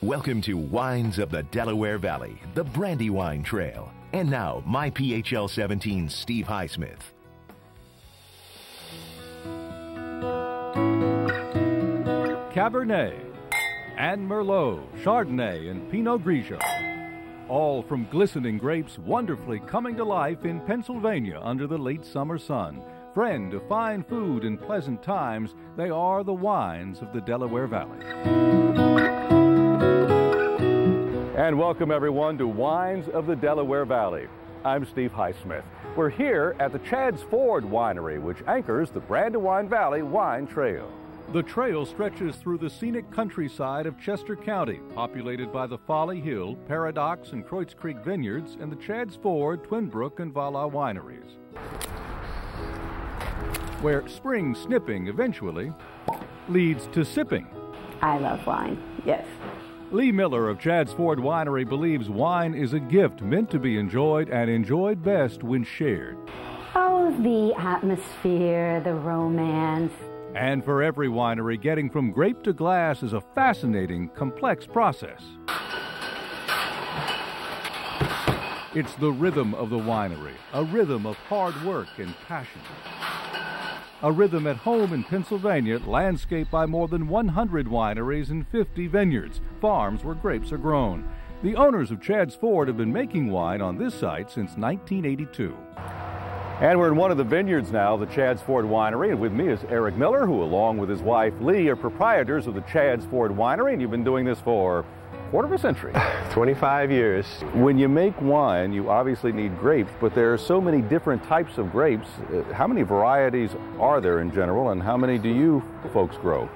Welcome to Wines of the Delaware Valley, the Brandywine Trail. And now, my PHL 17 Steve Highsmith. Cabernet, and Merlot, Chardonnay, and Pinot Grigio. All from glistening grapes wonderfully coming to life in Pennsylvania under the late summer sun. Friend to fine food and pleasant times, they are the wines of the Delaware Valley. And welcome everyone to Wines of the Delaware Valley. I'm Steve Highsmith. We're here at the Chadds Ford Winery, which anchors the Brandywine Valley Wine Trail. The trail stretches through the scenic countryside of Chester County, populated by the Folly Hill, Paradox, and Croix Creek vineyards, and the Chadds Ford, Twin Brook, and Vala wineries, where spring snipping eventually leads to sipping. I love wine, yes. Lee Miller of Chadds Ford Winery believes wine is a gift meant to be enjoyed and enjoyed best when shared. Oh, the atmosphere, the romance. And for every winery, getting from grape to glass is a fascinating, complex process. It's the rhythm of the winery, a rhythm of hard work and passion. A rhythm at home in Pennsylvania, landscaped by more than 100 wineries and 50 vineyards, farms where grapes are grown. The owners of Chadds Ford have been making wine on this site since 1982. And we're in one of the vineyards now, the Chadds Ford Winery, and with me is Eric Miller, who along with his wife Lee are proprietors of the Chadds Ford Winery, and you've been doing this for a quarter of a century. 25 years. When you make wine, you obviously need grapes, but there are so many different types of grapes. How many varieties are there in general, and how many do you folks grow?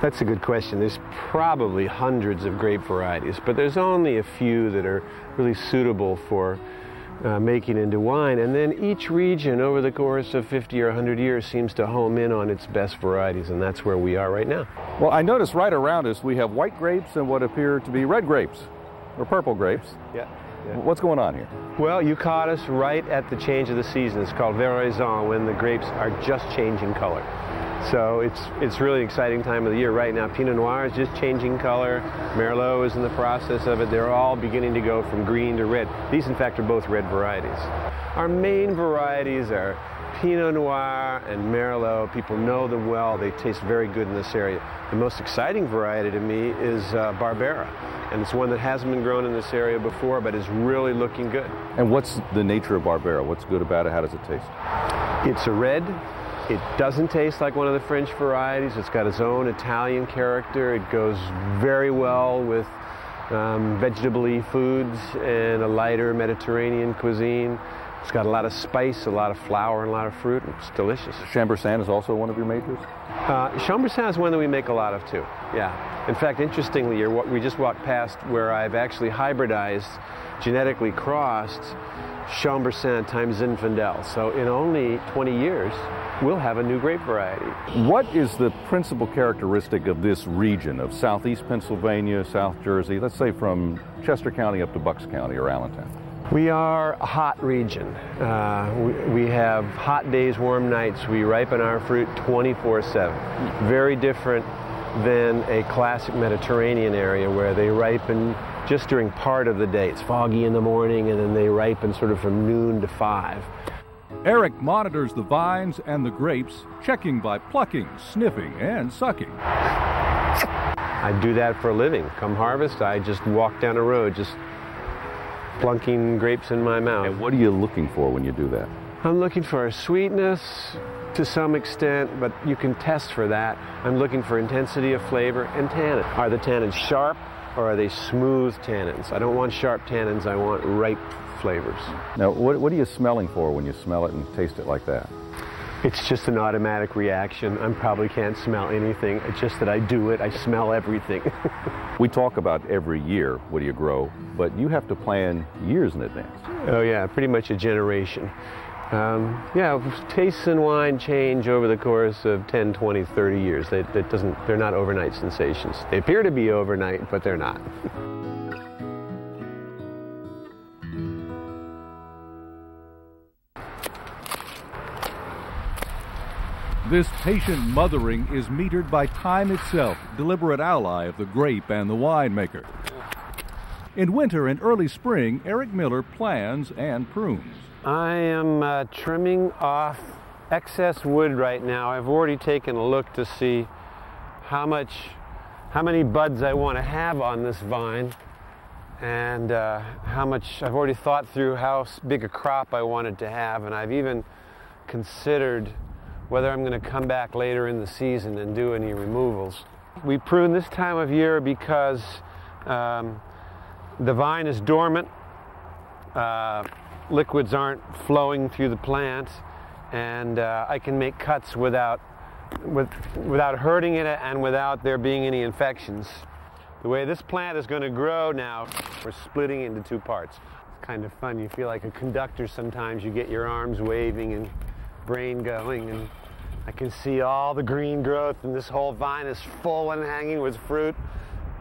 That's a good question. There's probably hundreds of grape varieties, but there's only a few that are really suitable for making into wine, and then each region over the course of 50 or 100 years seems to home in on its best varieties, and that's where we are right now. Well, I notice right around us we have white grapes and what appear to be red grapes, or purple grapes. Yeah. What's going on here? Well, you caught us right at the change of the season. It's called veraison, when the grapes are just changing color. So it's really an exciting time of the year right now. Pinot Noir is just changing color. Merlot is in the process of it. They're all beginning to go from green to red. These, in fact, are both red varieties. Our main varieties are Pinot Noir and Merlot. People know them well. They taste very good in this area. The most exciting variety to me is Barbera. And it's one that hasn't been grown in this area before, but is really looking good. And what's the nature of Barbera? What's good about it? How does it taste? It's a red. It doesn't taste like one of the French varieties. It's got its own Italian character. It goes very well with vegetable-y foods and a lighter Mediterranean cuisine. It's got a lot of spice, a lot of flour, and a lot of fruit. It's delicious. Chambourcin is also one of your majors? Chambourcin is one that we make a lot of too, yeah. In fact, interestingly, we just walked past where I've actually hybridized, genetically crossed Chambourcin times Zinfandel. So in only 20 years, we'll have a new grape variety. What is the principal characteristic of this region of southeast Pennsylvania, South Jersey, let's say from Chester County up to Bucks County or Allentown? We are a hot region. We have hot days, warm nights. We ripen our fruit 24/7. Very different than a classic Mediterranean area where they ripen just during part of the day. It's foggy in the morning and then they ripen sort of from noon to 5. Eric monitors the vines and the grapes, checking by plucking, sniffing, and sucking. I do that for a living. Come harvest, I just walk down a road, just plunking grapes in my mouth. And what are you looking for when you do that? I'm looking for a sweetness to some extent, but you can test for that. I'm looking for intensity of flavor and tannin. Are the tannins sharp or are they smooth tannins? I don't want sharp tannins, I want ripe flavors. Now, what are you smelling for when you smell it and taste it like that? It's just an automatic reaction. I probably can't smell anything. It's just that I do it. I smell everything. We talk about every year, what do you grow, but you have to plan years in advance. Oh yeah, pretty much a generation. Yeah, tastes in wine change over the course of 10, 20, 30 years. They're not overnight sensations. They appear to be overnight, but they're not. This patient mothering is metered by time itself, deliberate ally of the grape and the winemaker. In winter and early spring, Eric Miller plans and prunes. I am trimming off excess wood right now. I've already taken a look to see how many buds I want to have on this vine, and how much I've already thought through how big a crop I wanted to have, and I've even considered whether I'm going to come back later in the season and do any removals. We prune this time of year because the vine is dormant, liquids aren't flowing through the plant, and I can make cuts without hurting it and without there being any infections. The way this plant is going to grow now, we're splitting it into two parts. It's kind of fun. You feel like a conductor sometimes. You get your arms waving and brain going, and I can see all the green growth, and this whole vine is full and hanging with fruit,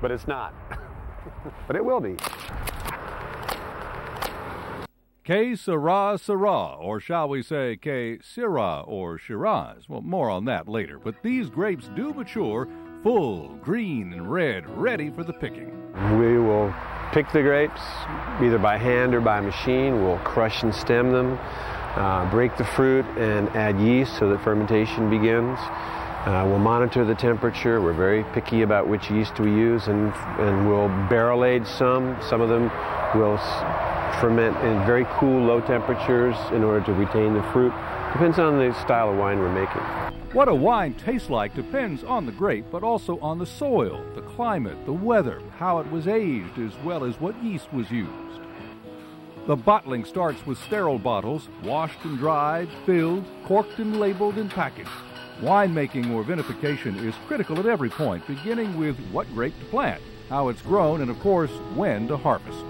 but it's not. But it will be. Que sera, sera, or shall we say que Syrah or Shiraz? Well, more on that later. But these grapes do mature full, green and red, ready for the picking. We will pick the grapes either by hand or by machine. We'll crush and stem them, break the fruit and add yeast so that fermentation begins. We'll monitor the temperature. We're very picky about which yeast we use, and we'll barrel age some. Some of them will ferment in very cool, low temperatures in order to retain the fruit. Depends on the style of wine we're making. What a wine tastes like depends on the grape, but also on the soil, the climate, the weather, how it was aged, as well as what yeast was used. The bottling starts with sterile bottles, washed and dried, filled, corked and labeled and packaged. Winemaking or vinification is critical at every point, beginning with what grape to plant, how it's grown, and of course, when to harvest.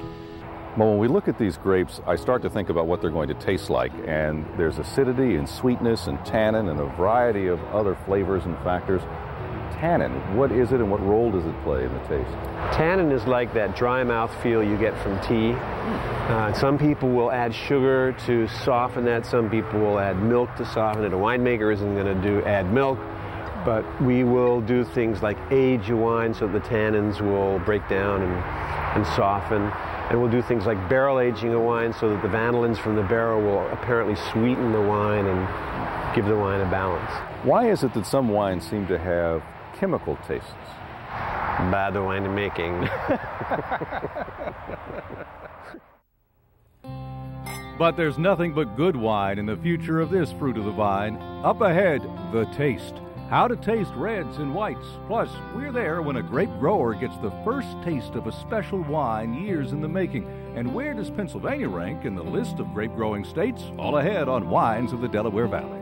Well, when we look at these grapes, I start to think about what they're going to taste like, and there's acidity and sweetness and tannin and a variety of other flavors and factors. Tannin, what is it and what role does it play in the taste? Tannin is like that dry mouth feel you get from tea. Some people will add sugar to soften that. Some people will add milk to soften it. A winemaker isn't going to add milk, but we will do things like age a wine so the tannins will break down and soften. And we'll do things like barrel aging a wine so that the vanillins from the barrel will apparently sweeten the wine and give the wine a balance. Why is it that some wines seem to have chemical tastes? Bad winemaking. But there's nothing but good wine in the future of this fruit of the vine. Up ahead, the taste. How to taste reds and whites. Plus, we're there when a grape grower gets the first taste of a special wine years in the making. And where does Pennsylvania rank in the list of grape growing states? All ahead on Wines of the Delaware Valley.